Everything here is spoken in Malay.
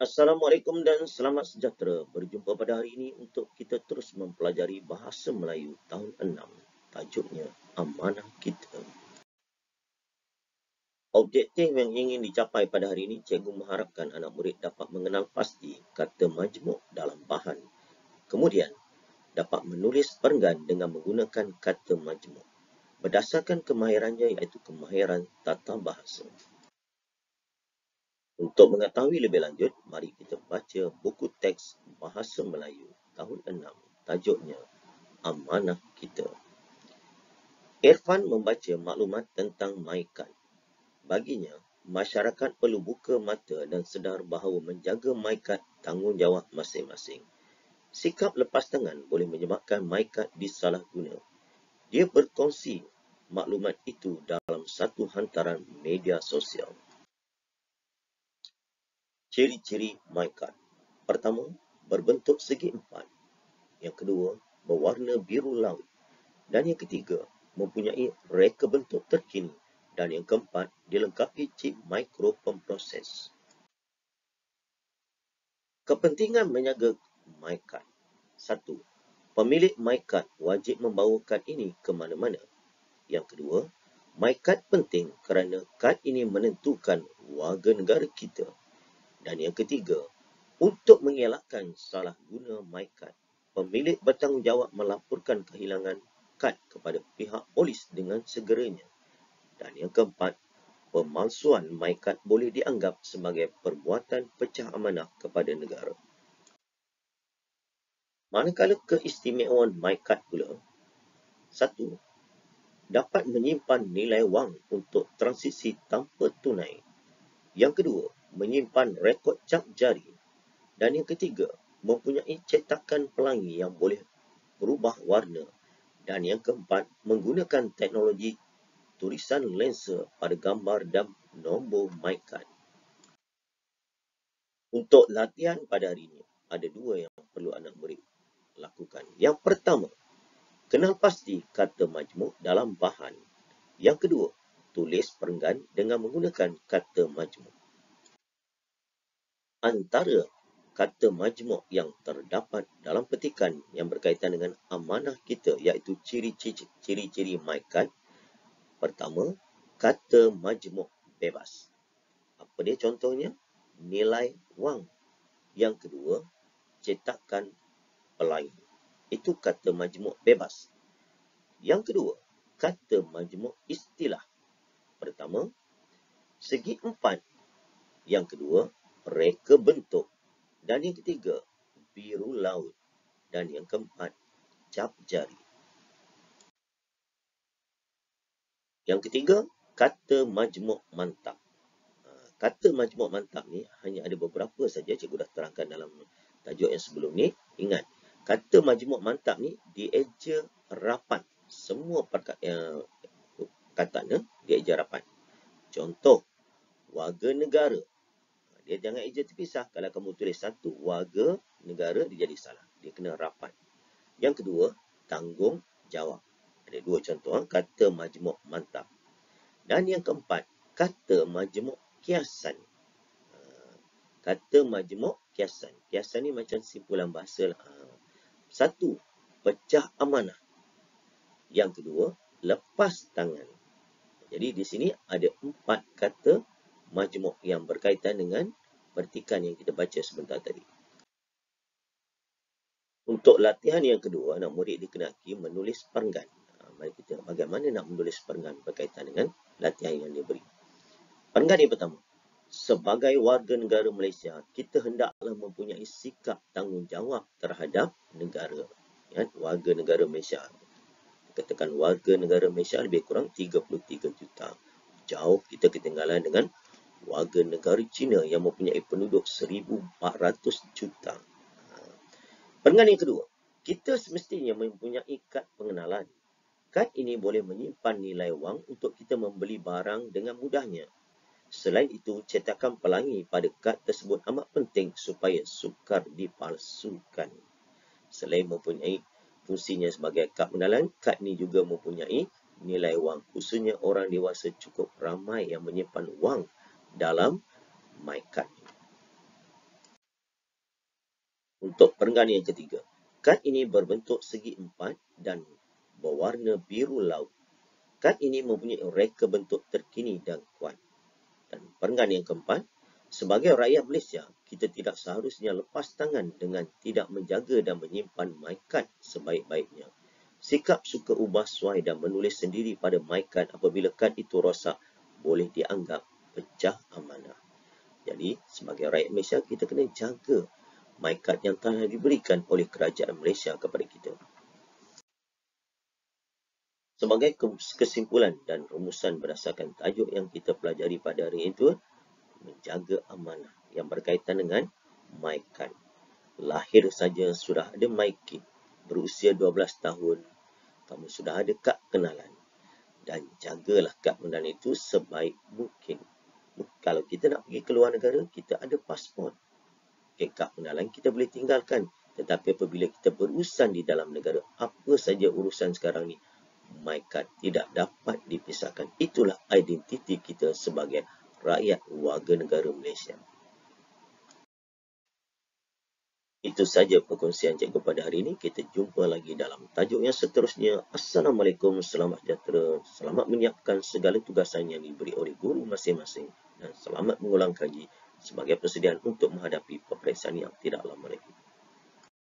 Assalamualaikum dan selamat sejahtera. Berjumpa pada hari ini untuk kita terus mempelajari bahasa Melayu tahun 6. Tajuknya Amanah Kita. Objektif yang ingin dicapai pada hari ini, cikgu mengharapkan anak murid dapat mengenal pasti kata majmuk dalam bahan. Kemudian, dapat menulis perenggan dengan menggunakan kata majmuk. Berdasarkan kemahirannya iaitu kemahiran tata bahasa. Untuk mengetahui lebih lanjut, mari kita baca buku teks Bahasa Melayu tahun 6. Tajuknya Amanah Kita. Irfan membaca maklumat tentang MyKad. Baginya, masyarakat perlu buka mata dan sedar bahawa menjaga MyKad tanggungjawab masing-masing. Sikap lepas tangan boleh menyebabkan MyKad disalahguna. Dia berkongsi maklumat itu dalam satu hantaran media sosial. Ciri-ciri MyKad. Pertama, berbentuk segi empat. Yang kedua, berwarna biru laut. Dan yang ketiga, mempunyai reka bentuk terkini. Dan yang keempat, dilengkapi chip mikro pemproses. Kepentingan menjaga MyKad. 1. Pemilik MyKad wajib membawa kad ini ke mana-mana. Yang kedua, MyKad penting kerana kad ini menentukan warga negara kita. Dan yang ketiga, untuk mengelakkan salah guna MyKad, pemilik bertanggungjawab melaporkan kehilangan kad kepada pihak polis dengan segeranya. Dan yang keempat, pemalsuan MyKad boleh dianggap sebagai perbuatan pecah amanah kepada negara. Manakala keistimewaan MyKad pula, 1. Dapat menyimpan nilai wang untuk transisi tanpa tunai. Yang kedua, menyimpan rekod cap jari. Dan yang ketiga, mempunyai cetakan pelangi yang boleh berubah warna. Dan yang keempat, menggunakan teknologi tulisan lensa pada gambar dan nombor MyKad. Untuk latihan pada hari ini, ada dua yang perlu anak murid lakukan. Yang pertama, kenal pasti kata majmuk dalam bahan. Yang kedua, tulis perenggan dengan menggunakan kata majmuk. Antara kata majmuk yang terdapat dalam petikan yang berkaitan dengan amanah kita iaitu ciri-ciri MyKad. Pertama, kata majmuk bebas. Apa dia contohnya? Nilai wang. Yang kedua, cetakan pelangi. Itu kata majmuk bebas. Yang kedua, kata majmuk istilah. Pertama, segi empat. Yang kedua, reka bentuk. Dan yang ketiga, biru laut. Dan yang keempat, cap jari. Yang ketiga, kata majmuk mantap. Kata majmuk mantap ni hanya ada beberapa saja cikgu dah terangkan dalam tajuk yang sebelum ni. Ingat, kata majmuk mantap ni dieja rapat. Semua katanya dieja rapat. Contoh, warga negara. Dia jangan eja terpisah. Kalau kamu tulis satu warga negara, dia jadi salah. Dia kena rapat. Yang kedua, tanggungjawab. Ada dua contoh kata majmuk mantap. Dan yang keempat, kata majmuk kiasan. Kata majmuk kiasan. Kiasan ni macam simpulan bahasa lah. Satu, pecah amanah. Yang kedua, lepas tangan. Jadi di sini ada 4 kata majmuk yang berkaitan dengan petikan yang kita baca sebentar tadi. Untuk latihan yang kedua, anak murid dikenaki menulis perenggan. Mari kita bagaimana nak menulis perenggan berkaitan dengan latihan yang dia beri. Perenggan yang pertama. Sebagai warga negara Malaysia, kita hendaklah mempunyai sikap tanggungjawab terhadap negara. Ya, warga negara Malaysia. Katakan warga negara Malaysia lebih kurang 33 juta. Jauh kita ketinggalan dengan warga negara China yang mempunyai penduduk 1,400 juta. Perenggan yang kedua, kita semestinya mempunyai kad pengenalan. Kad ini boleh menyimpan nilai wang untuk kita membeli barang dengan mudahnya. Selain itu, cetakan pelangi pada kad tersebut amat penting supaya sukar dipalsukan. Selain mempunyai fungsinya sebagai kad pengenalan, kad ini juga mempunyai nilai wang. Khususnya orang dewasa cukup ramai yang menyimpan wang dalam MyKad. Untuk perenggan yang ketiga, kad ini berbentuk segi empat dan berwarna biru laut. Kad ini mempunyai reka bentuk terkini dan kuat. Dan perenggan yang keempat, sebagai rakyat Malaysia, kita tidak seharusnya lepas tangan dengan tidak menjaga dan menyimpan my kad sebaik-baiknya. Sikap suka ubah suai dan menulis sendiri pada my kad apabila kad itu rosak boleh dianggap pecah amanah. Jadi, sebagai rakyat Malaysia, kita kena jaga my kad yang telah diberikan oleh kerajaan Malaysia kepada kita. Sebagai kesimpulan dan rumusan berdasarkan tajuk yang kita pelajari pada hari itu, menjaga amanah yang berkaitan dengan my kad. Lahir saja sudah ada my kit, berusia 12 tahun, kamu sudah ada kad kenalan. Dan jagalah kad kenalan itu sebaik mungkin. Kalau kita nak pergi ke luar negara, kita ada pasport. Kad kenalan kita boleh tinggalkan. Tetapi apabila kita berurusan di dalam negara, apa saja urusan sekarang ni, my kad tidak dapat dipisahkan. Itulah identiti kita sebagai rakyat warga negara Malaysia. Itu saja perkongsian cikgu pada hari ini. Kita jumpa lagi dalam tajuk yang seterusnya. Assalamualaikum, selamat sejahtera. Selamat menyiapkan segala tugasan yang diberi oleh guru masing-masing. Dan selamat mengulang kaji sebagai persediaan untuk menghadapi peperiksaan yang tidak lama lagi.